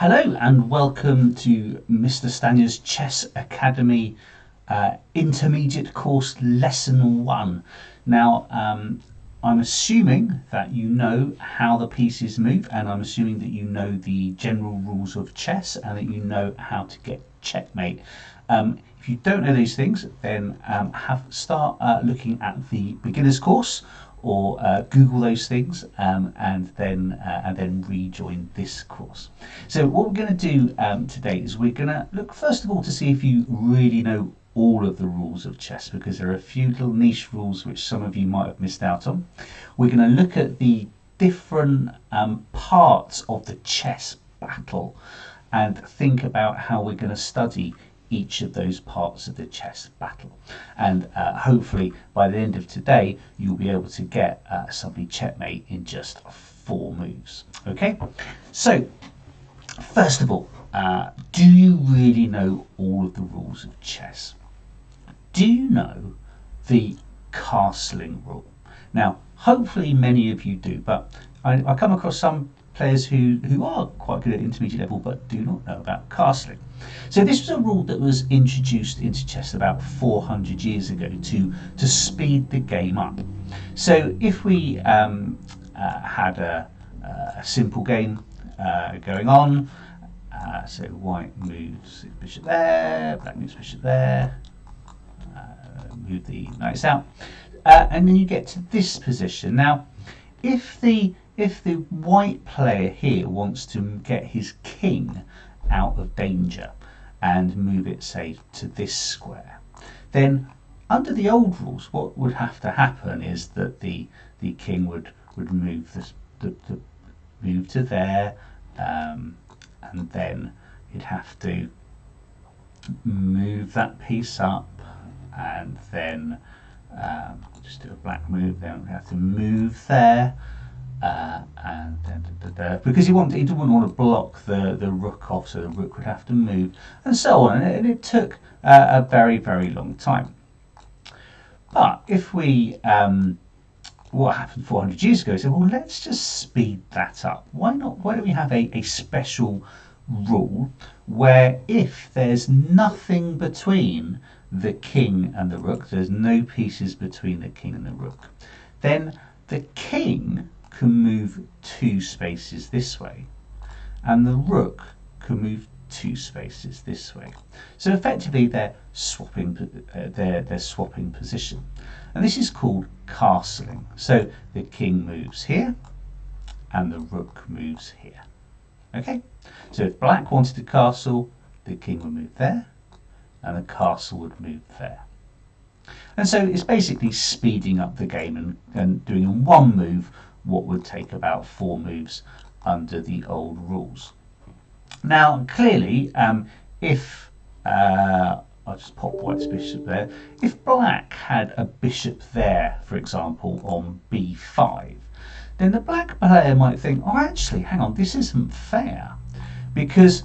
Hello and welcome to Mr. Stanier's Chess Academy Intermediate Course Lesson 1. Now, I'm assuming that you know how the pieces move, and I'm assuming that you know the general rules of chess and that you know how to get checkmate. If you don't know these things, then start looking at the beginner's course, or Google those things and then rejoin this course. So what we're going to do today is we're going to look first of all to see if you really know all of the rules of chess, because there are a few little niche rules which some of you might have missed out on. We're going to look at the different parts of the chess battle and think about how we're going to study each of those parts of the chess battle, and hopefully by the end of today you'll be able to get somebody checkmate in just 4 moves. Okay, so first of all, do you really know all of the rules of chess? Do you know the castling rule? Now hopefully many of you do, but I come across some players who are quite good at intermediate level but do not know about castling. So this was a rule that was introduced into chess about 400 years ago to speed the game up. So if we had a simple game going on, so white moves bishop there, black moves bishop there, move the knights out, and then you get to this position. Now if the white player here wants to get his king out of danger and move it, say, to this square, then under the old rules what would have to happen is that the king would move the move to there, and then you'd have to move that piece up, and then just do a black move, then we have to move there, and then because he didn't want to block the rook off, so the rook would have to move, and so on, and it took a very, very long time. But if we what happened 400 years ago, said, well, let's just speed that up. Why not? Why don't we have a special rule where if there's nothing between the king and the rook, there's no pieces between the king and the rook, then the king can move 2 spaces this way and the rook can move 2 spaces this way. So effectively they're swapping position, and this is called castling. So the king moves here and the rook moves here. Okay, so if black wanted to castle, the king would move there and the castle would move there. And so it's basically speeding up the game and doing in 1 move what would take about 4 moves under the old rules. Now clearly if I'll just pop white's bishop there, if black had a bishop there, for example, on b5, then the black player might think, oh, actually, hang on, this isn't fair, because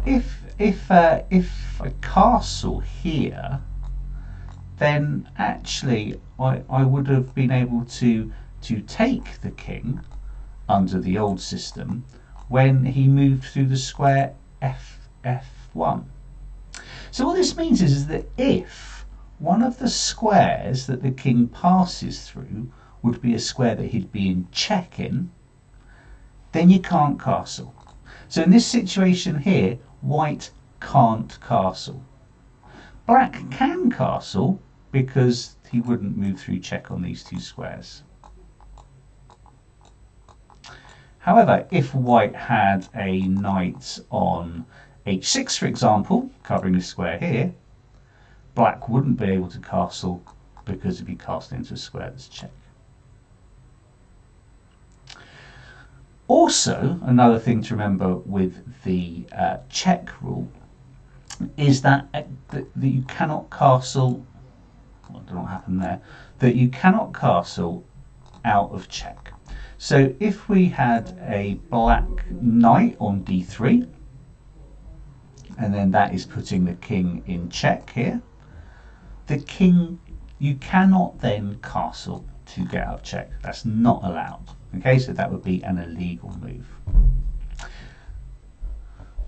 if I castle here, then actually I would have been able to take the king under the old system when he moved through the square f1. So what this means is that if one of the squares that the king passes through would be a square that he'd be in check in, then you can't castle. So in this situation here, white can't castle. Black can castle because he wouldn't move through check on these 2 squares. However, if white had a knight on h6, for example, covering this square here, black wouldn't be able to castle because it'd be cast into a square that's check. Also, another thing to remember with the check rule is that you cannot castle, I don't know what happened there, that you cannot castle out of check. So if we had a black knight on d3, and then that is putting the king in check here, the king, you cannot then castle to get out of check. That's not allowed. Okay, so that would be an illegal move.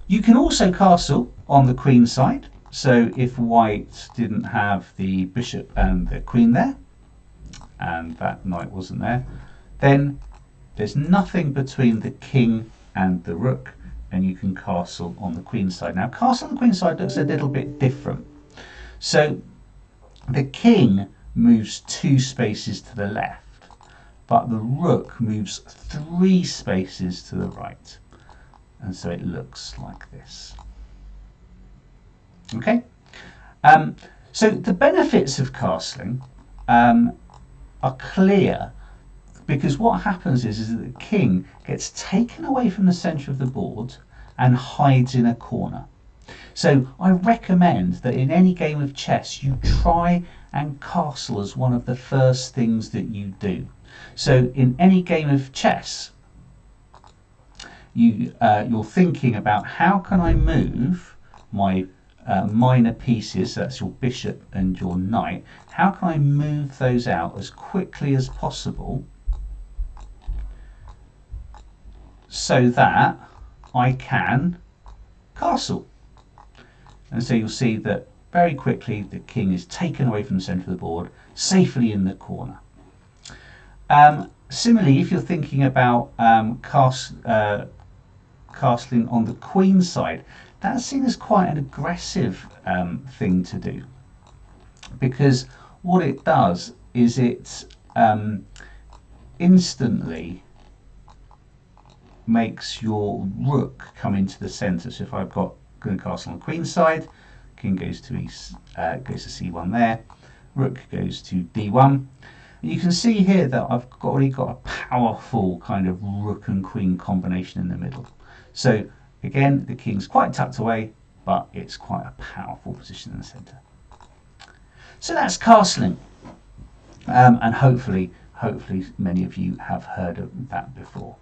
You can also castle on the queen side. So if white didn't have the bishop and the queen there, and that knight wasn't there, then there's nothing between the king and the rook, and you can castle on the queen side. Now, castle on the queen side looks a little bit different. So the king moves 2 spaces to the left, but the rook moves 3 spaces to the right. And so it looks like this. Okay? So the benefits of castling are clear, because what happens is that the king gets taken away from the centre of the board and hides in a corner. So I recommend that in any game of chess you try and castle as one of the first things that you do. So in any game of chess, you're thinking about, how can I move my minor pieces, that's your bishop and your knight, how can I move those out as quickly as possible so that I can castle. And so you'll see that very quickly the king is taken away from the centre of the board, safely in the corner. Similarly, if you're thinking about castling on the queen side, that's seen as quite an aggressive thing to do, because what it does is it instantly makes your rook come into the centre. So if I've got going to castle on the queen side, king goes to goes to c1 there, rook goes to d1. And you can see here that I've already got a powerful kind of rook and queen combination in the middle. So again, the king's quite tucked away, but it's quite a powerful position in the centre. So that's castling, and hopefully many of you have heard of that before.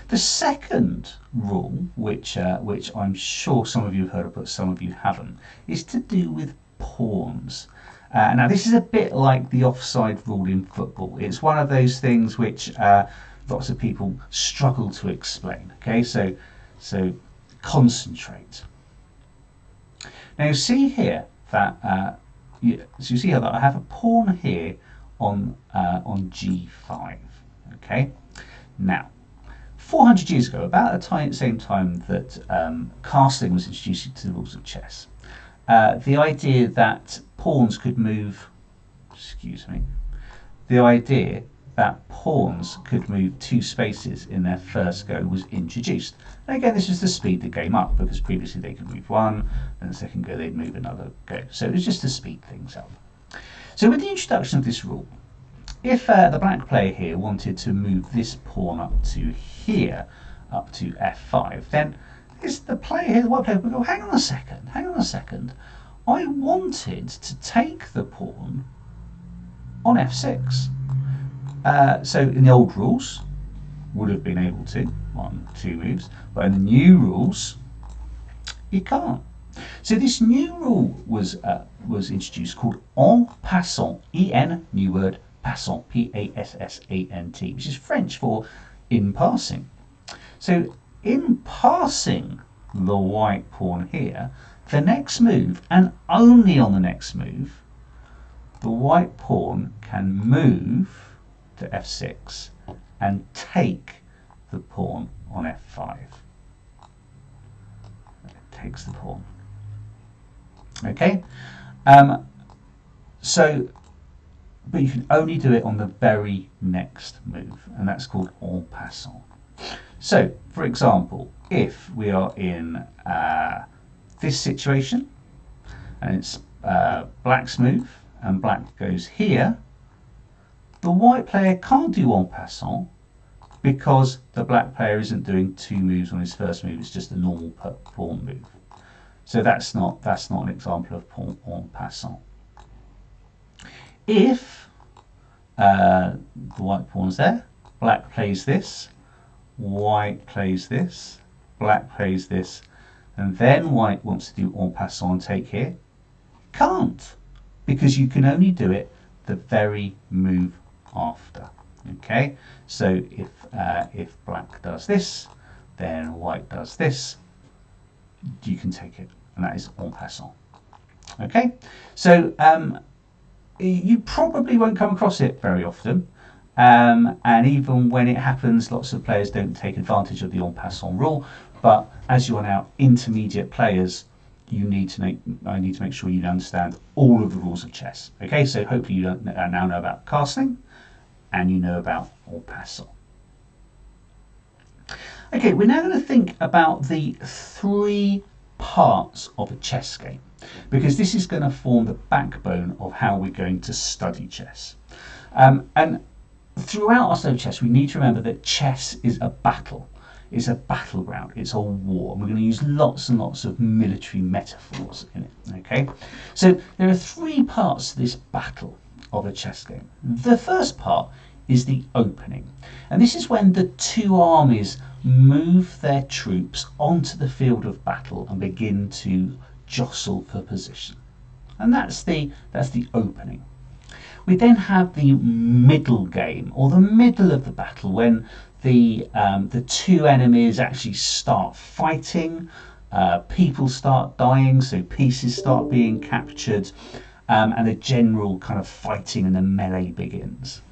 The second rule, which I'm sure some of you have heard of, but some of you haven't, is to do with pawns. Now this is a bit like the offside rule in football. It's one of those things which lots of people struggle to explain. Okay, so concentrate. Now you see here that you see here that I have a pawn here on g5. Okay, now 400 years ago, about the same time that castling was introduced into the rules of chess, the idea that pawns could move, the idea that pawns could move 2 spaces in their first go was introduced. And again, this was to speed the game up, because previously they could move 1, and the second go they'd move another go. So it was just to speed things up. So with the introduction of this rule, if the black player here wanted to move this pawn up to here, up to f5, then the player here, the white player, would go, hang on a second, I wanted to take the pawn on f6. So in the old rules, would have been able to, 1, 2 moves, but in the new rules, you can't. So this new rule was introduced, called en passant, en, new word, passant, P-A-S-S-A-N-T, which is French for in passing. So in passing the white pawn here, the next move, and only on the next move, the white pawn can move to f6 and take the pawn on f5. It takes the pawn. Okay, but you can only do it on the very next move, and that's called en passant. So, for example, if we are in this situation, and it's black's move, and black goes here, the white player can't do en passant, because the black player isn't doing 2 moves on his first move, it's just a normal pawn move. So that's not an example of pawn en passant. If the white pawn's there, black plays this, white plays this, black plays this, and then white wants to do en passant and take here, can't, because you can only do it the very move after. Okay, so if black does this, then white does this, you can take it, and that is en passant. Okay, so you probably won't come across it very often, and even when it happens, lots of players don't take advantage of the en passant rule. But as you are now intermediate players, I need to make sure you understand all of the rules of chess. Okay, so hopefully you now know about castling, and you know about en passant. Okay, we're now going to think about the 3 parts of a chess game, because this is going to form the backbone of how we're going to study chess. And throughout our study of chess, we need to remember that chess is a battle. It's a battleground. It's a war. And we're going to use lots and lots of military metaphors in it. Okay, so there are 3 parts to this battle of a chess game. The first part is the opening, and this is when the 2 armies move their troops onto the field of battle and begin to jostle for position, and that's the opening. We then have the middle game, or the middle of the battle, when the 2 enemies actually start fighting, people start dying, so pieces start being captured, and a general kind of fighting and the melee begins.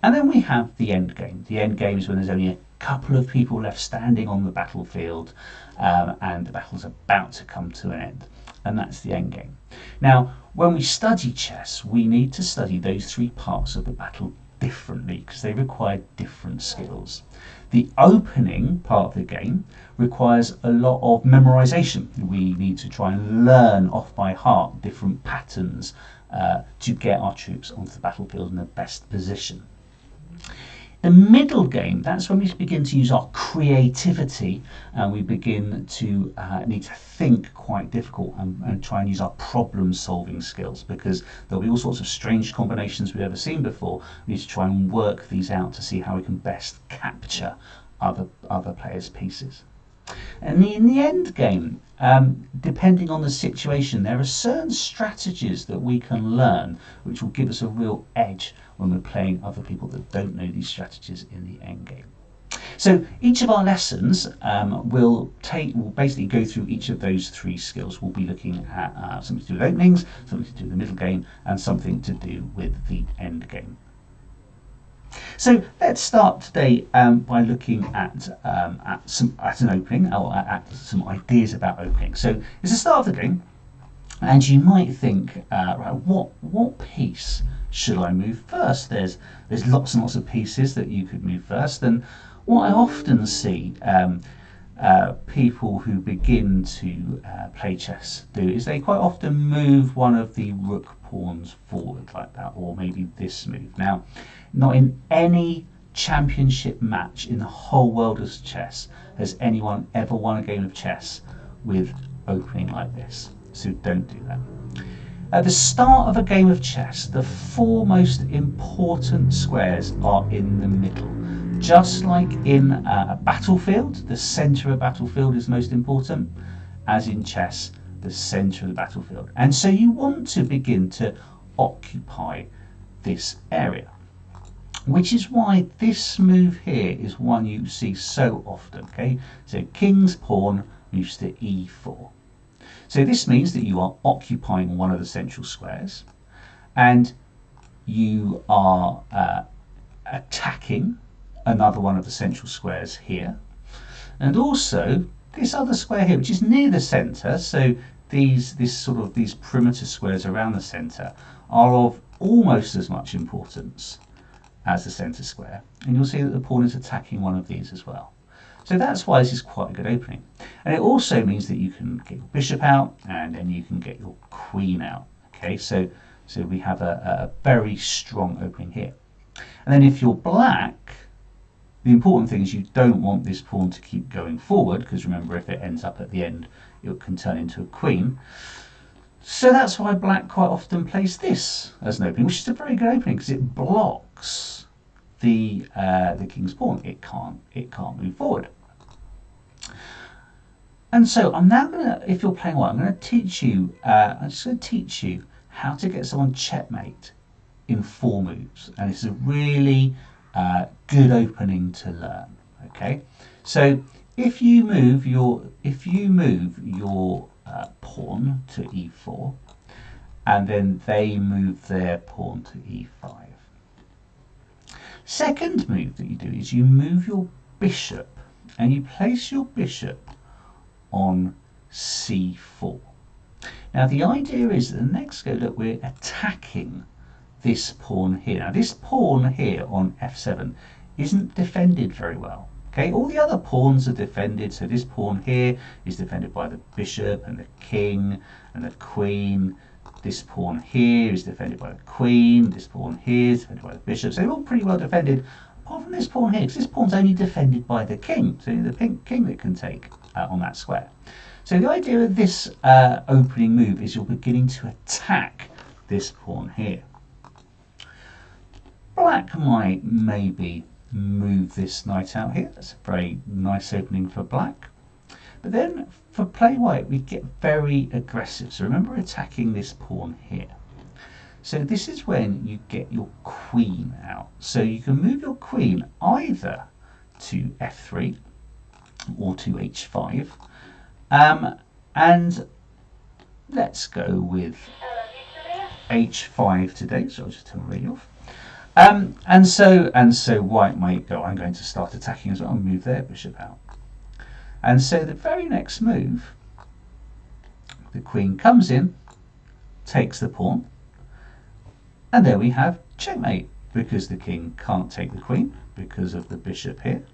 And then we have the end game. The end game is when there's only a couple of people left standing on the battlefield, and the battle's about to come to an end, and that's the end game. Now, when we study chess, we need to study those 3 parts of the battle differently, because they require different skills. The opening part of the game requires a lot of memorization. We need to try and learn off by heart different patterns to get our troops onto the battlefield in the best position. The middle game, that's when we begin to use our creativity, and we begin to need to think quite difficult and try and use our problem solving skills, because there'll be all sorts of strange combinations we've never seen before. We need to try and work these out to see how we can best capture other players' pieces. And in the end game, depending on the situation, there are certain strategies that we can learn which will give us a real edge when we're playing other people that don't know these strategies in the end game. So each of our lessons will basically go through each of those 3 skills. We'll be looking at something to do with openings, something to do with the middle game, and something to do with the end game. So let's start today by looking at an opening, or at some ideas about opening. So it's the start of the game, and you might think, right, what piece should I move first? There's lots and lots of pieces that you could move first, and what I often see people who begin to play chess do is they quite often move one of the rook pawns forward like that, or maybe this move. Now, not in any championship match in the whole world of chess has anyone ever won a game of chess with opening like this, so don't do that. At the start of a game of chess, the 4 most important squares are in the middle. Just like in a battlefield, the centre of a battlefield is most important, as in chess, the centre of the battlefield. And so you want to begin to occupy this area, which is why this move here is one you see so often. Okay, so king's pawn moves to e4. So this means that you are occupying one of the central squares, and you are attacking another one of the central squares here, and also this other square here, which is near the centre. So these perimeter squares around the centre are of almost as much importance as the centre square, and you'll see that the pawn is attacking one of these as well. So that's why this is quite a good opening. And it also means that you can get your bishop out, and then you can get your queen out. Okay, so we have a very strong opening here. And then if you're black, the important thing is you don't want this pawn to keep going forward, because remember, if it ends up at the end, it can turn into a queen. So that's why black quite often plays this as an opening, which is a very good opening because it blocks the king's pawn. It can't move forward. And so I'm now going to, if you're playing white, I'm going to teach you. I'm just going to teach you how to get someone checkmate in 4 moves, and it's a really good opening to learn. Okay, so if you move your pawn to e4, and then they move their pawn to e5. Second move that you do is you move your bishop, and you place your bishop on c4. Now the idea is that the next go that we're attacking this pawn here. Now this pawn here on f7 isn't defended very well. Okay, all the other pawns are defended, so this pawn here is defended by the bishop and the king and the queen. This pawn here is defended by the queen. This pawn here is defended by the bishop. So they're all pretty well defended, apart from this pawn here, because this pawn's only defended by the king. So the king that can take on that square. So the idea of this opening move is you're beginning to attack this pawn here. Black might maybe move this knight out here. That's a very nice opening for black. But then for play white, we get very aggressive. So remember attacking this pawn here. So this is when you get your queen out. So you can move your queen either to f3 or to h5. And let's go with h5 today. So I'll just turn the radio off. And so white might go, I'm going to start attacking as well, and move their bishop out. And so the very next move, the queen comes in, takes the pawn, and there we have checkmate, because the king can't take the queen because of the bishop here.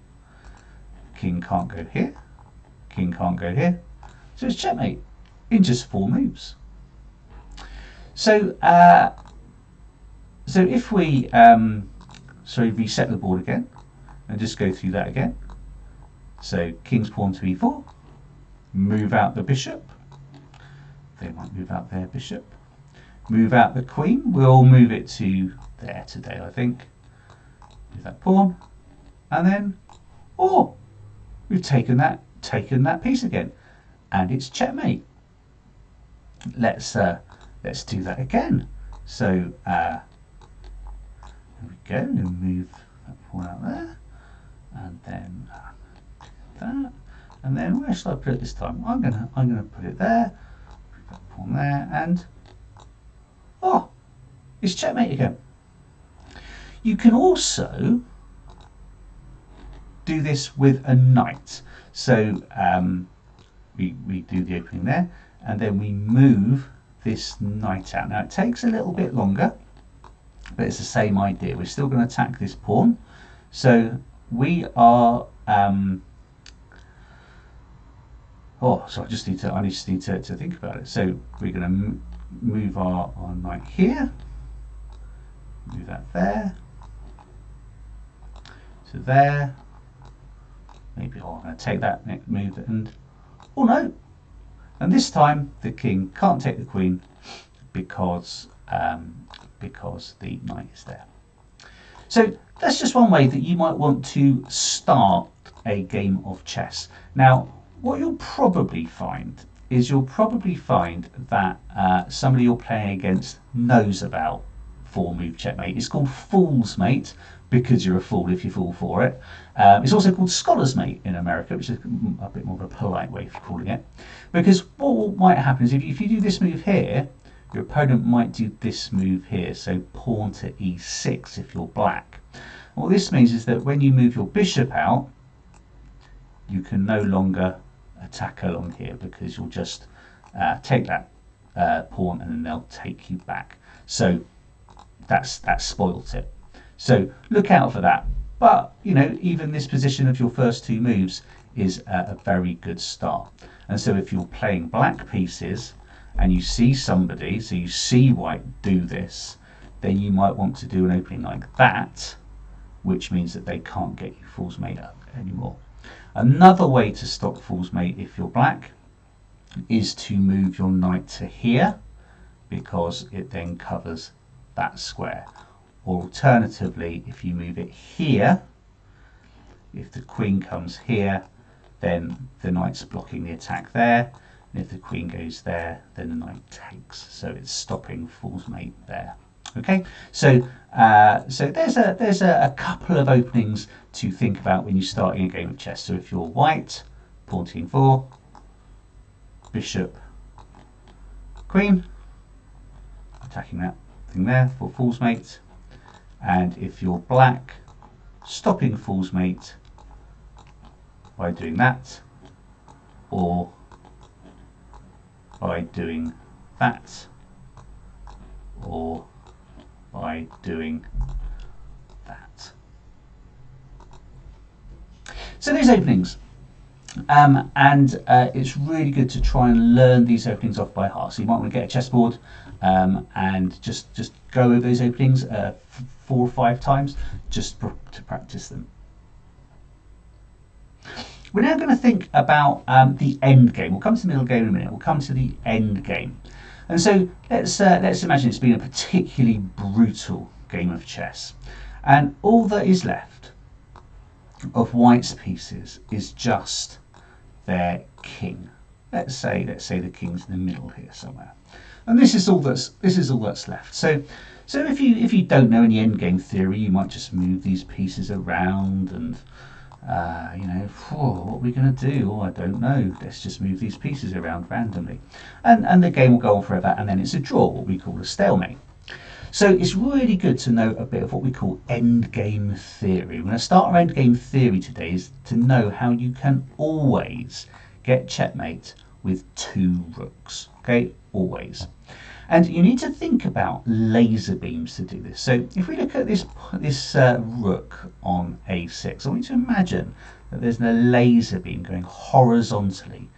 King can't go here, king can't go here. So it's checkmate in just 4 moves. So if we reset the board again and just go through that again. So king's pawn to e4, move out the bishop. They might move out their bishop. Move out the queen. We'll move it to there today, I think. Move that pawn, and then we've taken that piece again, and it's checkmate. Let's do that again. So there we go. We'll move that pawn out there, and then that, and then where shall I put it this time? I'm gonna put it there. Put that pawn there, and it's checkmate again. You can also do this with a knight. So we do the opening there, and then we move this knight out. Now it takes a little bit longer, but it's the same idea. We're still going to attack this pawn. So we are so I just need to think about it. So we're going to move our knight here, move that there to there. Maybe I'm going to take that next move, and no, and this time the king can't take the queen because the knight is there. So that's just one way that you might want to start a game of chess. Now, what you'll probably find is that somebody you're playing against knows about 4-move checkmate. It's called fool's mate because you're a fool if you fall for it. It's also called scholar's mate in America, which is a bit more of a polite way of calling it. Because what might happen is if you do this move here, your opponent might do this move here, so pawn to e6 if you're black. What this means is that when you move your bishop out, you can no longer attack along here because you'll just take that pawn and then they'll take you back. So that spoilt it. So look out for that. But even this position of your first 2 moves is a very good start. And so if you're playing black pieces and you see somebody, so you see white do this, then you might want to do an opening like that, which means that they can't get you fool's mate up anymore. Another way to stop fool's mate if you're black is to move your knight to here, because it then covers that square. Or alternatively, if you move it here, if the queen comes here, then the knight's blocking the attack there. And if the queen goes there, then the knight takes. So it's stopping fool's mate there. Okay, so there's a couple of openings to think about when you're starting a game of chess. So if you're white, pawn to e4, bishop, queen, attacking that thing there for fool's mate. And if you're black, stopping fool's mate by doing that, or by doing that, or by doing that. So these openings, and it's really good to try and learn these openings off by heart. So you might want to get a chessboard and just go over those openings 4 or 5 times just to practice them. We're now going to think about the end game. We'll come to the middle game in a minute. We'll come to the end game. And so let's imagine it's been a particularly brutal game of chess. And all that is left of white's pieces is just their king. Let's say the king's in the middle here somewhere. And this is all that's left. So if you don't know any endgame theory, you might just move these pieces around and what are we going to do? Oh, I don't know. Let's just move these pieces around randomly. And the game will go on forever, and then it's a draw, what we call a stalemate. So it's really good to know a bit of what we call endgame theory. We're going to start our endgame theory today is to know how you can always get checkmate with 2 rooks. Okay, always. And you need to think about laser beams to do this. So if we look at this rook on a6, I want you to imagine that there's a laser beam going horizontally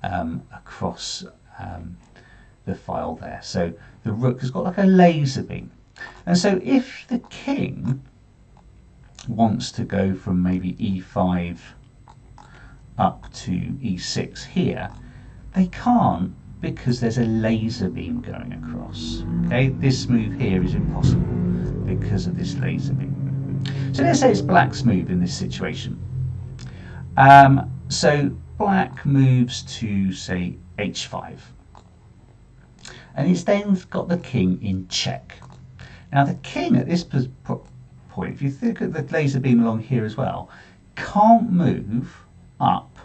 across the file there. So the rook has got like a laser beam. And so if the king wants to go from maybe e5 up to e6 here, they can't, because there's a laser beam going across. Okay, this move here is impossible because of this laser beam. So let's say it's black's move in this situation. So black moves to, say, h5. And he's then got the king in check. Now the king at this point, if you think of the laser beam along here as well, can't move up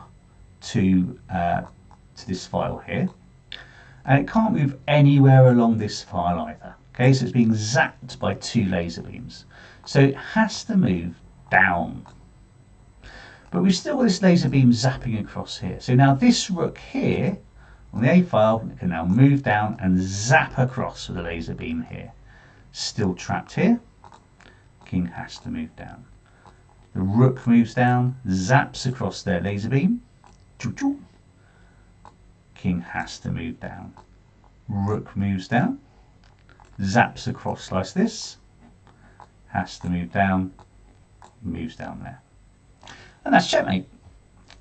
to this file here. And it can't move anywhere along this file either. Okay, so it's being zapped by 2 laser beams. So it has to move down. But we've still got this laser beam zapping across here. So now this rook here on the A file can now move down and zap across with a laser beam here. Still trapped here. King has to move down. The rook moves down, zaps across their laser beam. Choo-choo. King has to move down. Rook moves down, zaps across like this, has to move down, moves down there. And that's checkmate,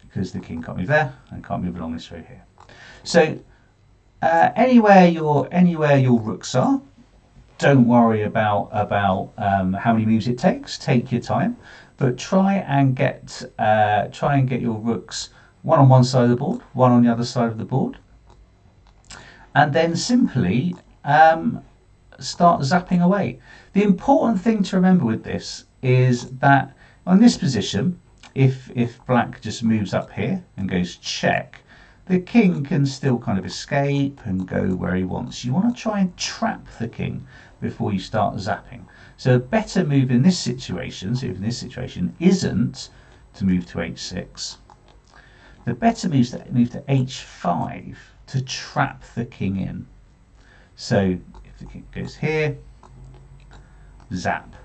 because the king can't move there and can't move along this row here. So anywhere your rooks are, don't worry about how many moves it takes. Take your time, but try and get your rooks one on one side of the board, one on the other side of the board, and then simply start zapping away. The important thing to remember with this is that on this position, if black just moves up here and goes check, the king can still kind of escape and go where he wants. You want to try and trap the king before you start zapping. So a better move in this situation, isn't to move to h6. The better move is to move to h5 to trap the king in. So if the king goes here, zap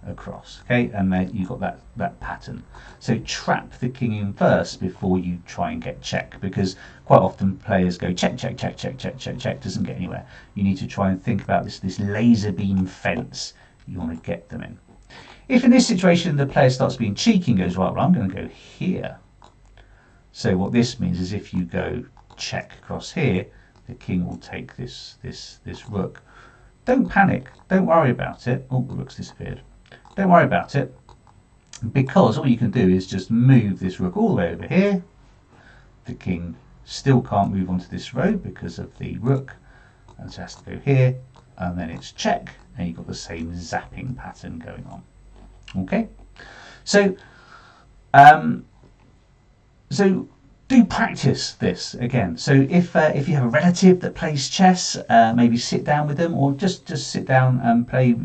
across, okay, and then you've got that pattern. So trap the king in first before you try and get check, because quite often players go check, check, check, check, check, check, check, doesn't get anywhere. You need to try and think about this laser beam fence you want to get them in. If in this situation the player starts being cheeky and goes, right, well, I'm going to go here. So what this means is if you go check across here, the king will take this rook. Don't panic, don't worry about it. Oh, the rook's disappeared. Don't worry about it, because all you can do is just move this rook all the way over here. The king still can't move onto this row because of the rook, and so it has to go here, and then it's check, and you've got the same zapping pattern going on. Okay, so do practice this again. So if you have a relative that plays chess, maybe sit down with them, or just sit down and play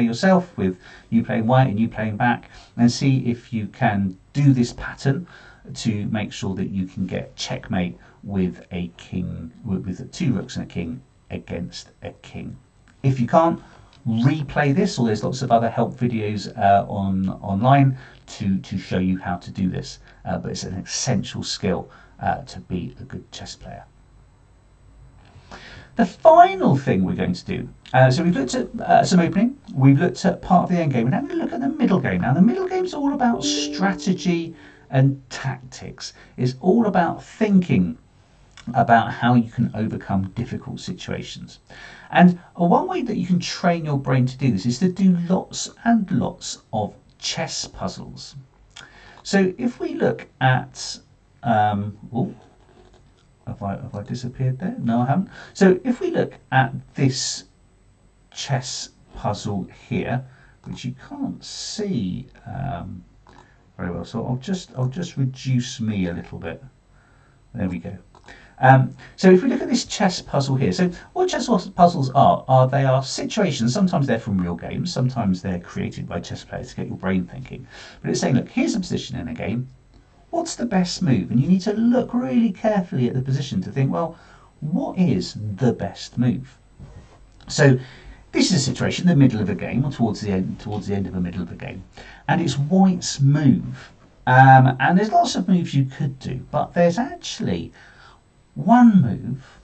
yourself, with you playing white and you playing back, and see if you can do this pattern to make sure that you can get checkmate with a king, with 2 rooks and a king against a king. If you can't, replay this, or there's lots of other help videos online to show you how to do this, but it's an essential skill to be a good chess player. The final thing we're going to do, so we've looked at some opening, we've looked at part of the end game, and now we're going to look at the middle game. Now the middle game is all about strategy and tactics. It's all about thinking about how you can overcome difficult situations. And one way that you can train your brain to do this is to do lots and lots of chess puzzles. So if we look at, oh, have I disappeared there? No, I haven't. So if we look at this chess puzzle here, which you can't see very well, so I'll just reduce me a little bit. There we go. So if we look at this chess puzzle here, so what chess puzzles they are situations. Sometimes they're from real games, sometimes they're created by chess players to get your brain thinking. But it's saying, look, here's a position in a game. What's the best move? And you need to look really carefully at the position to think, well, what is the best move? So this is a situation in the middle of a game, or towards the end of the middle of a game, and it's white's move. And there's lots of moves you could do, but there's actually one move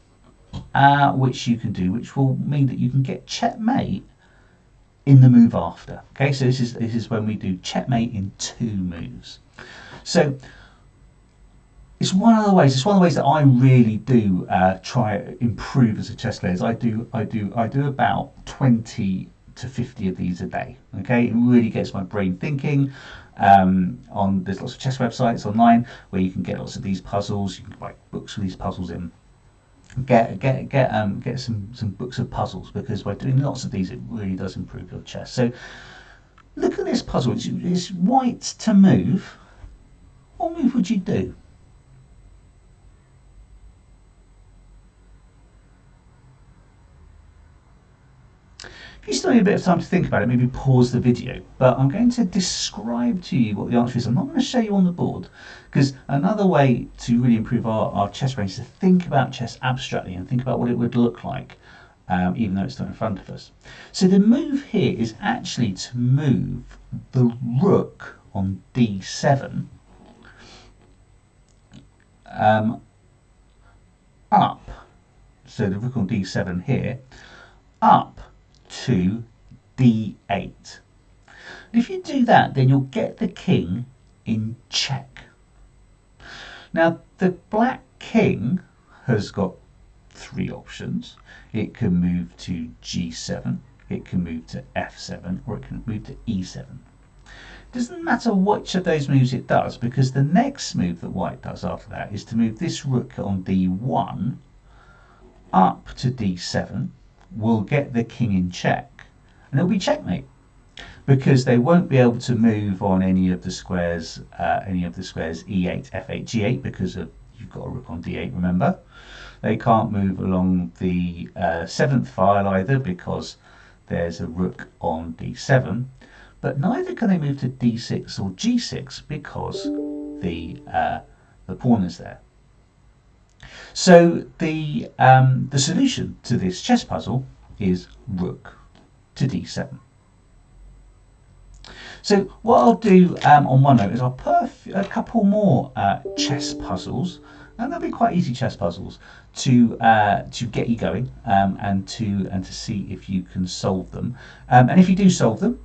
which you can do, which will mean that you can get checkmate in the move after. Okay, so this is when we do checkmate in 2 moves. So it's one of the ways that I really do try to improve as a chess player. I do about 20 to 50 of these a day. Okay, it really gets my brain thinking. There's lots of chess websites online where you can get lots of these puzzles. You can buy books with these puzzles in. Get some books of puzzles, because by doing lots of these, it really does improve your chess. So look at this puzzle. It's white to move. What move would you do? If you still need a bit of time to think about it, maybe pause the video. But I'm going to describe to you what the answer is. I'm not going to show you on the board, because another way to really improve our chess brain is to think about chess abstractly and think about what it would look like, even though it's not in front of us. So the move here is actually to move the rook on d7 up. So the rook on d7 here, up to d8. If you do that, then you'll get the king in check. Now the black king has got 3 options. It can move to g7, it can move to f7, or it can move to e7. It doesn't matter which of those moves it does, because the next move that white does after that is to move this rook on d1 up to d7. Will get the king in check, and it'll be checkmate, because they won't be able to move on any of the squares e8, f8, g8, because you've got a rook on d8. Remember, they can't move along the 7th file either, because there's a rook on d7. But neither can they move to d6 or g6, because the pawn is there. So the solution to this chess puzzle is rook to d7. So what I'll do on OneNote is I'll put a couple more chess puzzles, and they'll be quite easy chess puzzles to get you going, and to see if you can solve them. And if you do solve them,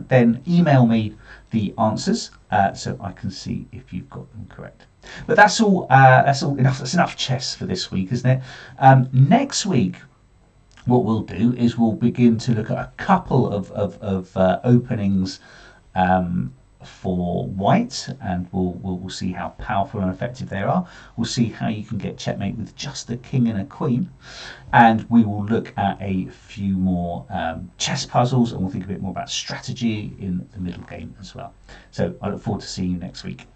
then email me the answers so I can see if you've got them correct. But that's all enough. That's enough chess for this week, isn't it? Next week, what we'll do is we'll begin to look at a couple of openings for white, and we'll see how powerful and effective they are. We'll see how you can get checkmate with just a king and a queen, and we will look at a few more chess puzzles, and we'll think a bit more about strategy in the middle game as well. So I look forward to seeing you next week.